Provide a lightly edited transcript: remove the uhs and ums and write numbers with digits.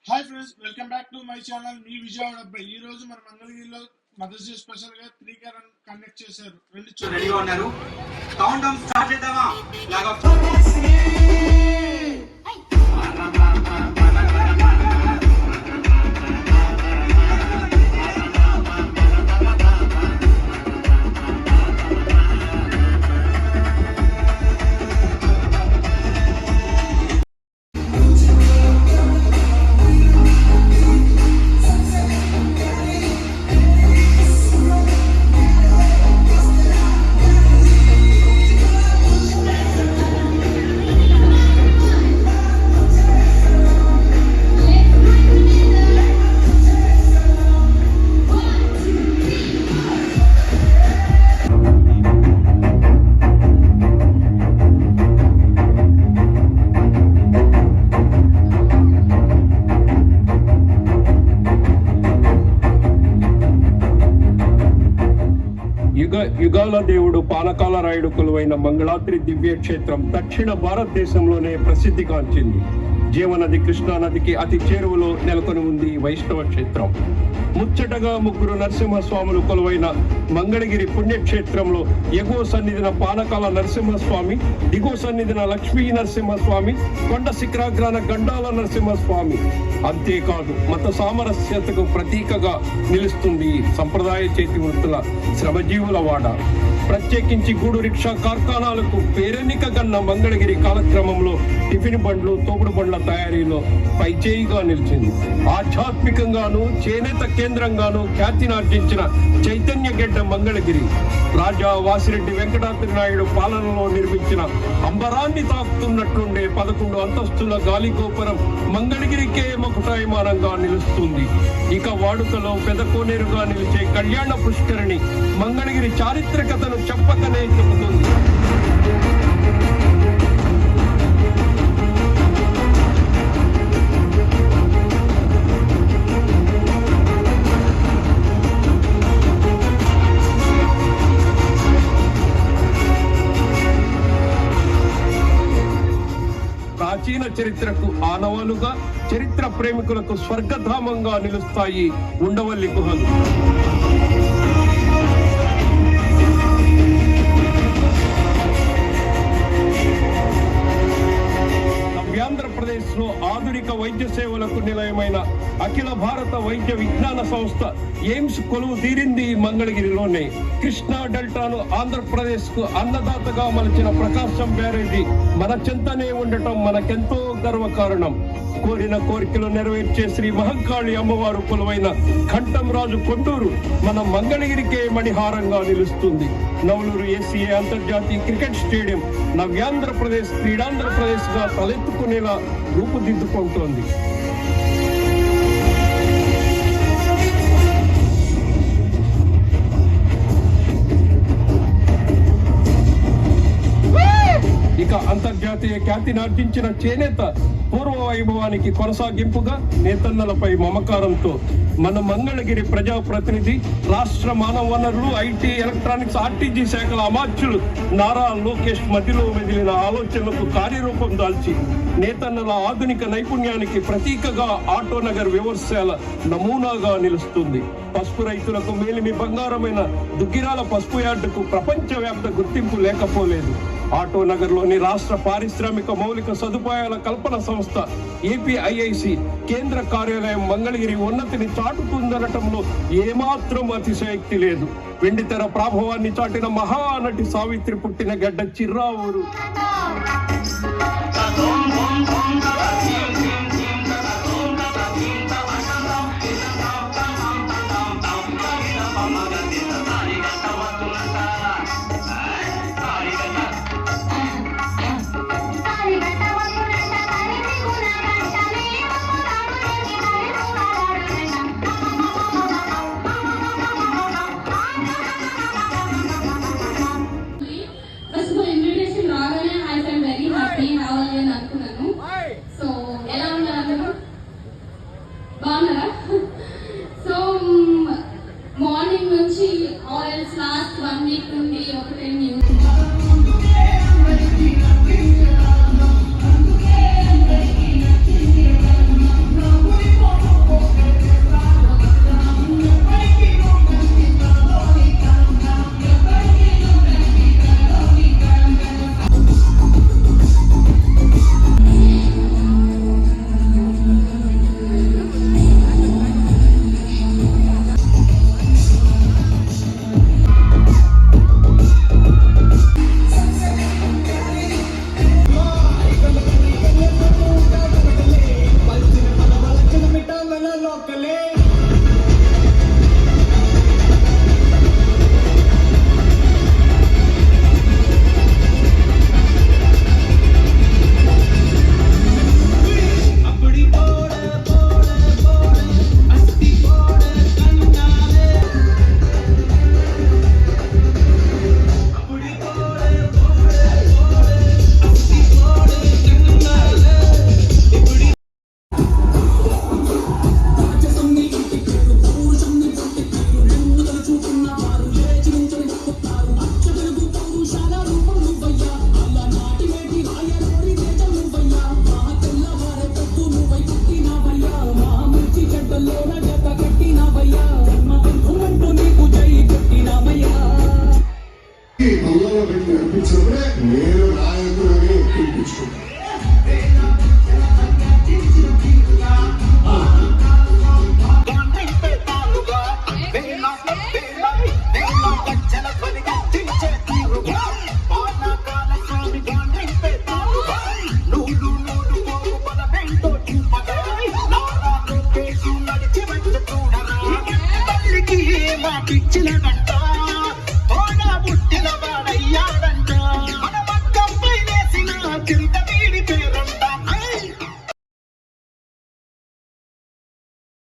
Hi friends, welcome back to my channel మీ విజయవాడ అబ్బాయి. ఈ రోజు మన మంగళగిరిలో మదర్స్ డే స్పెషల్ గా 3 కండక్ట్ చేశారు. రెడీగా ఉన్నారు. కౌంట్ డౌన్ స్టార్ట్ చేద్దామా? యుగాల దేవుడు పానకాల రాయుడు కొలువైన మంగళాద్రి దివ్య క్షేత్రం దక్షిణ భారతదేశంలోనే ప్రసిద్ధిగాంచింది. జీవనది కృష్ణానదికి అతి చేరువలో నెలకొని ఉంది వైష్ణవ క్షేత్రం. ముచ్చటగా ముగ్గురు నరసింహస్వాములు కొలువైన మంగళగిరి పుణ్యక్షేత్రంలో ఎగువ సన్నిధిన పానకాల నరసింహస్వామి, దిగువ సన్నిధిన లక్ష్మీ నరసింహస్వామి, కొండ శిఖరాగ్రాన గండాల నరసింహస్వామి. అంతేకాదు మత సామరస్యతకు ప్రతీకగా నిలుస్తుంది సంప్రదాయ చేతి వృత్తుల శ్రమజీవుల వాడ. ప్రత్యేకించి గూడు రిక్షా కార్ఖానాలకు పేరెన్నిక గన్న మంగళగిరి కాలక్రమంలో టిఫిన్ బండ్లు, తోపుడు బండ్ల తయారీలో పైచేయిగా నిలిచింది. ఆధ్యాత్మికంగాను చేనేత కేంద్రంగాను ఖ్యాతినార్జించిన చైతన్య గెడ్డ మంగళగిరి రాజా వాసిరెడ్డి వెంకటాద్రి నాయుడు పాలనలో నిర్మించిన అంబరాన్ని తాకుతున్నట్లుండే 11 అంతస్తుల గాలి గోపురం మంగళగిరికే మకుటాయమానంగా నిలుస్తుంది. ఇక వాడుకలో పెద్ద కోనేరుగా నిలిచే కళ్యాణ పుష్కరిణి మంగళగిరి చారిత్రకతను చెప్పకనే చెబుతుంది. ప్రాచీన చరిత్రకు ఆనవాలుగా, చరిత్ర ప్రేమికులకు స్వర్గధామంగా నిలుస్తాయి ఉండవల్లి గుహలు. ఆంధ్రప్రదేశ్ లో ఆధునిక వైద్య సేవలకు నిలయమైన అఖిల భారత వైద్య విజ్ఞాన సంస్థ ఎయిమ్స్ కొలువు తీరింది మంగళగిరిలోనే. కృష్ణా డెల్టాను ఆంధ్రప్రదేశ్ కు అన్నదాతగా మలిచిన ప్రకాశం బ్యారేజీ మన చెంతనే ఉండటం మనకెంతో గర్వకారణం. కోరిన కోరికలు నెరవేర్చే శ్రీ మహంకాళి అమ్మవారు కొలువైన ఘంటం రాజు కొండూరు మన మంగళగిరికే మణిహారంగా నిలుస్తుంది. నవలూరు ఏసీఏ అంతర్జాతీయ క్రికెట్ స్టేడియం నవ్యాంధ్రప్రదేశ్ క్రీడాంధ్రప్రదేశ్ గా తలెత్తుకునేలా రూపుదిద్దుకుంటోంది. ఇక అంతర్జాతీయ ఖ్యాతినార్జించిన చేనేత పూర్వ వైభవానికి కొనసాగింపుగా నేతన్నలపై మమకారంతో మన మంగళగిరి ప్రజాప్రతినిధి, రాష్ట్ర మానవ వనరులు, ఐటీ, ఎలక్ట్రానిక్స్, ఆర్టీజీ శాఖల అమాత్యులు నారా లోకేష్ మధ్యలో మెదిలిన ఆలోచనలకు కార్యరూపం దాల్చి నేతన్నల ఆధునిక నైపుణ్యానికి ప్రతీకగా ఆటోనగర్ వ్యవసాయాల నమూనాగా నిలుస్తుంది. పసుపు రైతులకు మేలిమి బంగారమైన దుగ్గిరాల పసుపు యార్డుకు ప్రపంచవ్యాప్త గుర్తింపు లేకపోలేదు. ఆటోనగర్లోని రాష్ట్ర పారిశ్రామిక మౌలిక సదుపాయాల కల్పన సంస్థ ఏపీఐఐసి కేంద్ర కార్యాలయం మంగళగిరి ఉన్నతిని చాటుతుందనటంలో ఏమాత్రం అతిశయోక్తి లేదు. వెండితెర ప్రాభవాన్ని చాటిన మహానటి సావిత్రి పుట్టిన గడ్డ చిర్రావూరు. ఎలా పిచ్చిలాట